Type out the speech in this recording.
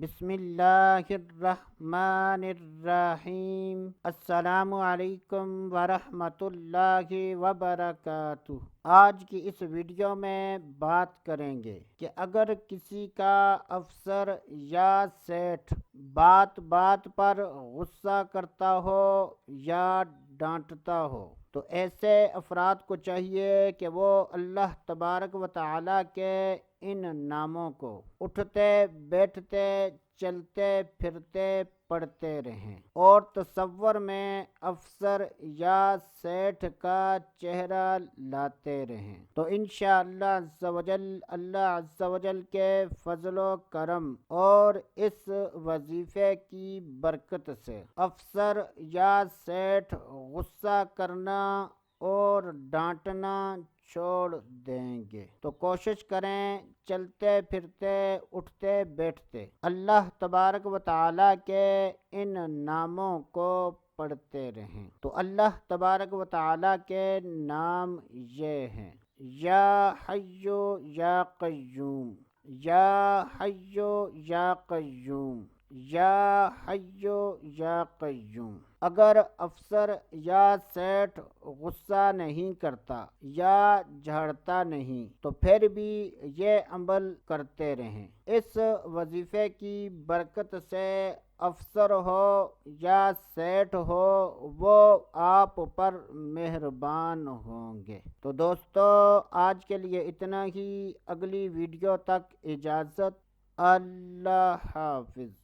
بسم اللہ الرحمن الرحیم۔ السلام علیکم ورحمۃ اللہ وبرکاتہ۔ آج کی اس ویڈیو میں بات کریں گے کہ اگر کسی کا افسر یا سیٹھ بات بات پر غصہ کرتا ہو یا ڈانٹتا ہو تو ایسے افراد کو چاہیے کہ وہ اللہ تبارک و تعالیٰ کے ان ناموں کو اٹھتے بیٹھتے چلتے پھرتے پڑھتے رہیں اور تصور میں افسر یا سیٹھ کا چہرہ لاتے رہیں تو انشاءاللہ اللہ عز و جل کے فضل و کرم اور اس وظیفے کی برکت سے افسر یا سیٹھ غصہ کرنا اور ڈانٹنا چھوڑ دیں گے۔ تو کوشش کریں چلتے پھرتے اٹھتے بیٹھتے اللہ تبارک و تعالیٰ کے ان ناموں کو پڑھتے رہیں۔ تو اللہ تبارک و تعالیٰ کے نام یہ ہیں: یا حیو یا قیوم، یا حیو یا قیوم، یا حیو یا قیوم۔ اگر افسر یا سیٹھ غصہ نہیں کرتا یا جھاڑتا نہیں تو پھر بھی یہ عمل کرتے رہیں۔ اس وظیفے کی برکت سے افسر ہو یا سیٹھ ہو وہ آپ پر مہربان ہوں گے۔ تو دوستو آج کے لیے اتنا ہی، اگلی ویڈیو تک اجازت، اللہ حافظ۔